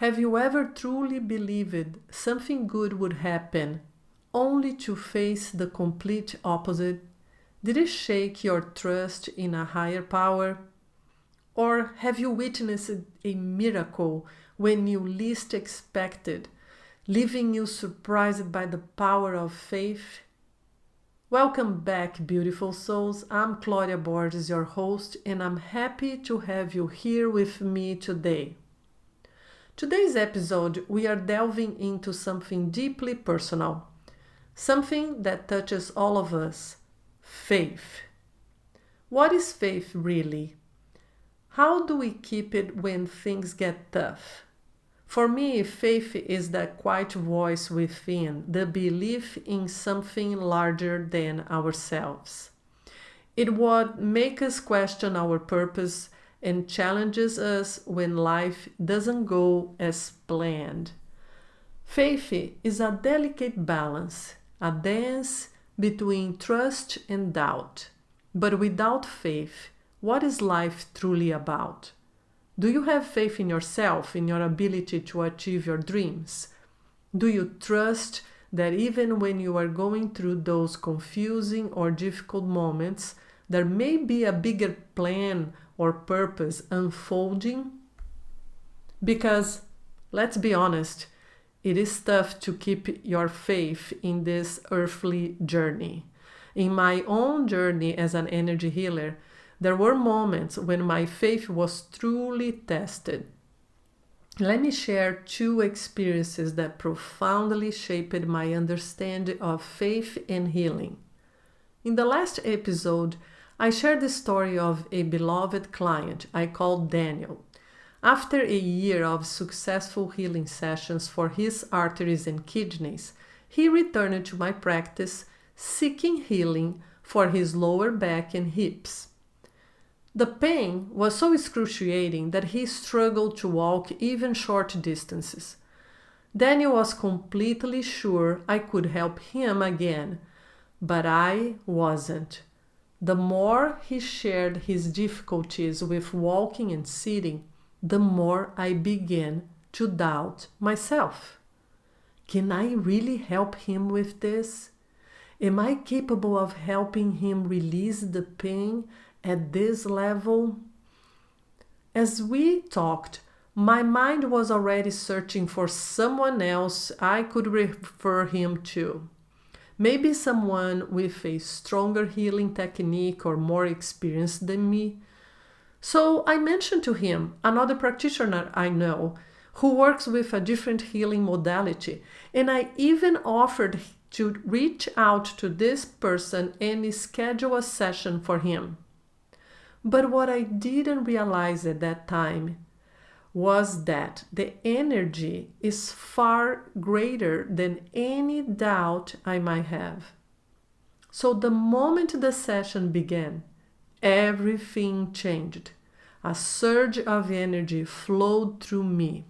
Have you ever truly believed something good would happen, only to face the complete opposite? Did it shake your trust in a higher power? Or have you witnessed a miracle when you least expected, leaving you surprised by the power of faith? Welcome back, beautiful souls. I'm Claudia Borges, your host, and I'm happy to have you here with me today. Today's episode, we are delving into something deeply personal, something that touches all of us: faith. What is faith really? How do we keep it when things get tough? For me, faith is that quiet voice within, the belief in something larger than ourselves. It would make us question our purpose and challenges us when life doesn't go as planned. Faith is a delicate balance, a dance between trust and doubt. But without faith, what is life truly about? Do you have faith in yourself, in your ability to achieve your dreams? Do you trust that even when you are going through those confusing or difficult moments, there may be a bigger plan or purpose unfolding? Because, let's be honest, it is tough to keep your faith in this earthly journey. In my own journey as an energy healer, there were moments when my faith was truly tested. Let me share two experiences that profoundly shaped my understanding of faith and healing. In the last episode, I shared the story of a beloved client I called Daniel. After a year of successful healing sessions for his arteries and kidneys, he returned to my practice seeking healing for his lower back and hips. The pain was so excruciating that he struggled to walk even short distances. Daniel was completely sure I could help him again, but I wasn't. The more he shared his difficulties with walking and sitting, the more I began to doubt myself. Can I really help him with this? Am I capable of helping him release the pain at this level? As we talked, my mind was already searching for someone else I could refer him to. Maybe someone with a stronger healing technique or more experience than me. So I mentioned to him another practitioner I know who works with a different healing modality, and I even offered to reach out to this person and schedule a session for him. But what I didn't realize at that time was that the energy is far greater than any doubt I might have. So the moment the session began, everything changed. A surge of energy flowed through me.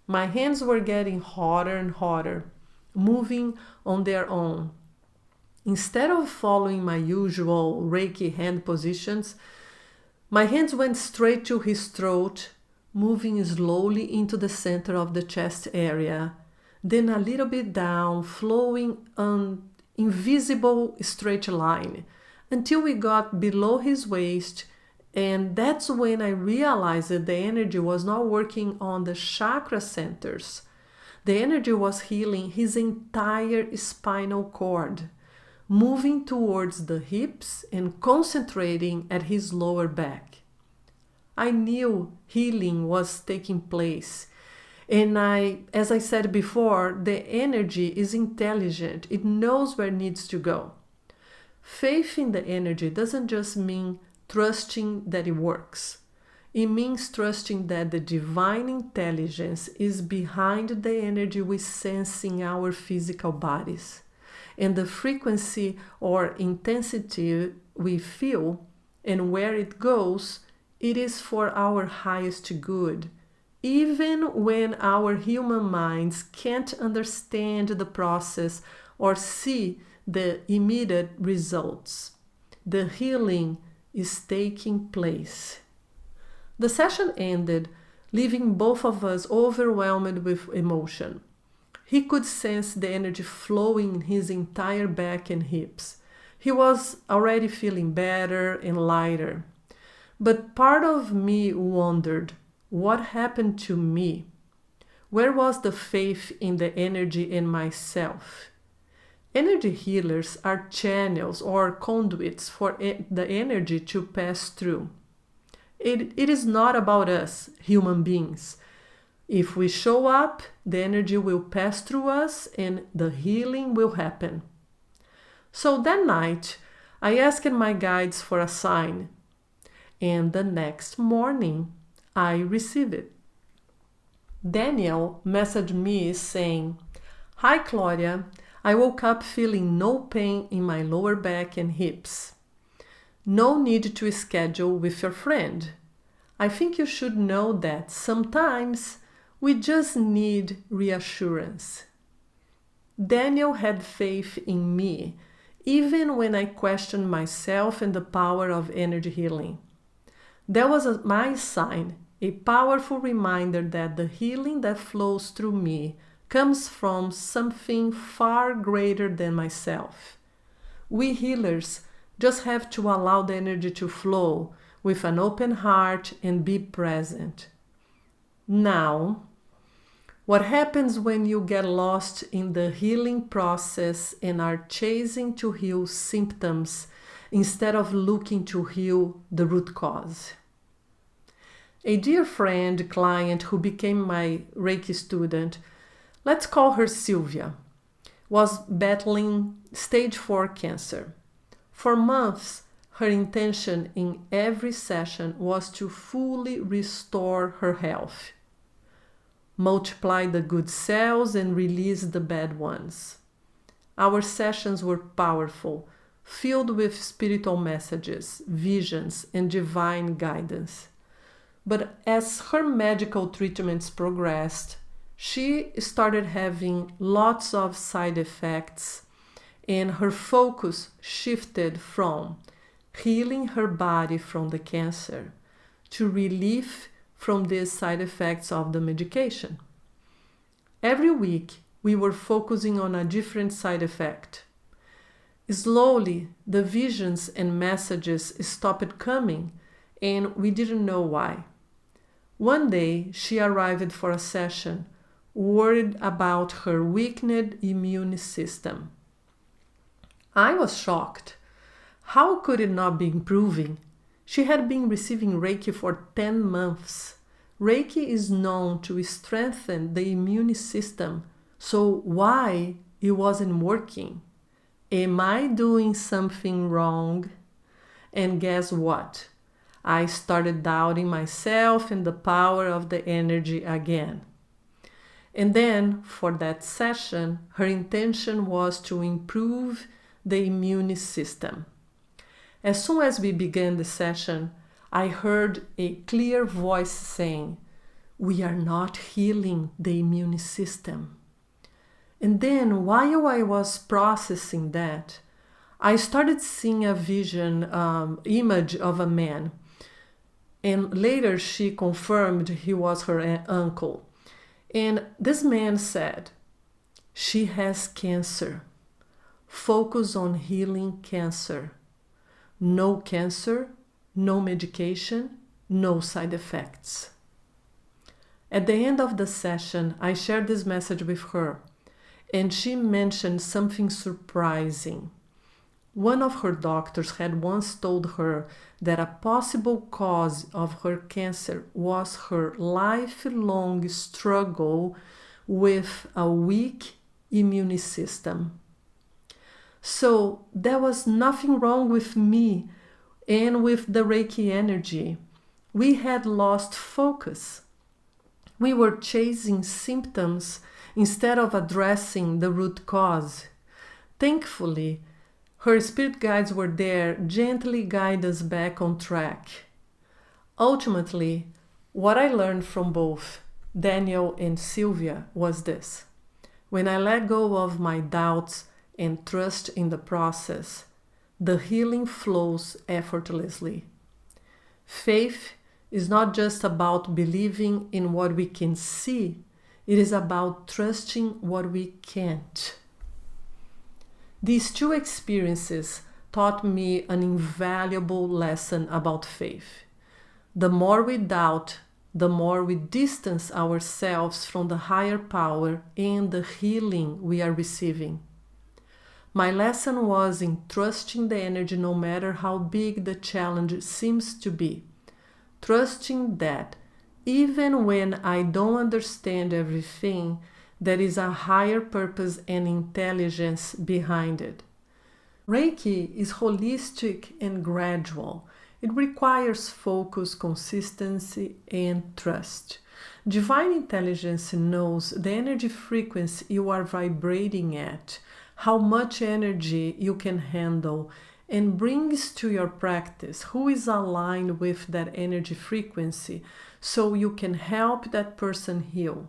My hands were getting hotter and hotter, moving on their own. Instead of following my usual Reiki hand positions, my hands went straight to his throat, moving slowly into the center of the chest area, then a little bit down, flowing an invisible straight line until we got below his waist. And that's when I realized that the energy was not working on the chakra centers. The energy was healing his entire spinal cord, moving towards the hips and concentrating at his lower back. I knew healing was taking place. And as I said before, the energy is intelligent. It knows where it needs to go. Faith in the energy doesn't just mean trusting that it works. It means trusting that the divine intelligence is behind the energy we sense in our physical bodies. And the frequency or intensity we feel and where it goes, it is for our highest good, even when our human minds can't understand the process or see the immediate results. The healing is taking place. The session ended, leaving both of us overwhelmed with emotion. He could sense the energy flowing in his entire back and hips. He was already feeling better and lighter. But part of me wondered, what happened to me? Where was the faith in the energy in myself? Energy healers are channels or conduits for the energy to pass through. It is not about us, human beings. If we show up, the energy will pass through us and the healing will happen. So that night, I asked my guides for a sign, and the next morning, I received it. Daniel messaged me saying, "Hi Claudia, I woke up feeling no pain in my lower back and hips. No need to schedule with your friend. I think you should know that sometimes we just need reassurance." Daniel had faith in me, even when I questioned myself and the power of energy healing. That was my sign, a powerful reminder that the healing that flows through me comes from something far greater than myself. We healers just have to allow the energy to flow with an open heart and be present. Now, what happens when you get lost in the healing process and are chasing to heal symptoms instead of looking to heal the root cause? A dear friend, client who became my Reiki student, let's call her Sylvia, was battling stage 4 cancer. For months, her intention in every session was to fully restore her health, multiply the good cells and release the bad ones. Our sessions were powerful, filled with spiritual messages, visions, and divine guidance. But as her medical treatments progressed, she started having lots of side effects, and her focus shifted from healing her body from the cancer to relief from these side effects of the medication. Every week, we were focusing on a different side effect. Slowly, the visions and messages stopped coming, and we didn't know why. One day, she arrived for a session, worried about her weakened immune system. I was shocked. How could it not be improving? She had been receiving Reiki for 10 months. Reiki is known to strengthen the immune system, so why it wasn't working? Am I doing something wrong? And guess what? I started doubting myself and the power of the energy again. And then, for that session, her intention was to improve the immune system. As soon as we began the session, I heard a clear voice saying, "We are not healing the immune system." And then, while I was processing that, I started seeing a vision, image of a man. And later she confirmed he was her uncle. And this man said, "She has cancer. Focus on healing cancer. No cancer, no medication, no side effects." At the end of the session, I shared this message with her, and she mentioned something surprising. One of her doctors had once told her that a possible cause of her cancer was her lifelong struggle with a weak immune system. So there was nothing wrong with me and with the Reiki energy. We had lost focus. We were chasing symptoms instead of addressing the root cause. Thankfully, her spirit guides were there, gently guide us back on track. Ultimately, what I learned from both Daniel and Sylvia was this: when I let go of my doubts and trust in the process, the healing flows effortlessly. Faith is not just about believing in what we can see, it is about trusting what we can't. These two experiences taught me an invaluable lesson about faith. The more we doubt, the more we distance ourselves from the higher power and the healing we are receiving. My lesson was in trusting the energy no matter how big the challenge seems to be. Trusting that even when I don't understand everything, there is a higher purpose and intelligence behind it. Reiki is holistic and gradual. It requires focus, consistency, and trust. Divine intelligence knows the energy frequency you are vibrating at, how much energy you can handle, and brings to your practice who is aligned with that energy frequency so you can help that person heal.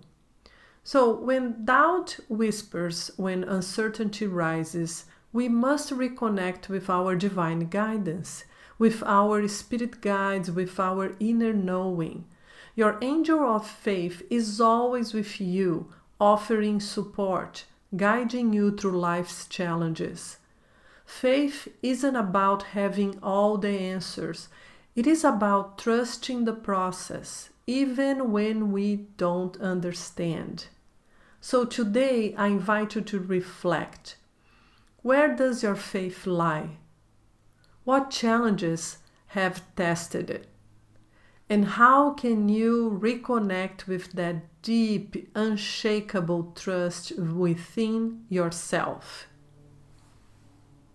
So when doubt whispers, when uncertainty rises, we must reconnect with our divine guidance, with our spirit guides, with our inner knowing. Your angel of faith is always with you, offering support, guiding you through life's challenges. Faith isn't about having all the answers. It is about trusting the process, even when we don't understand. So today I invite you to reflect. Where does your faith lie? What challenges have tested it? And how can you reconnect with that deep, unshakable trust within yourself?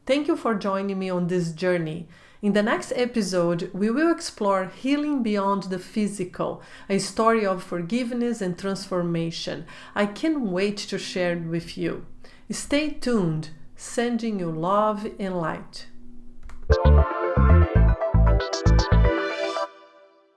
Thank you for joining me on this journey. In the next episode, we will explore healing beyond the physical, a story of forgiveness and transformation. I can't wait to share it with you. Stay tuned, sending you love and light.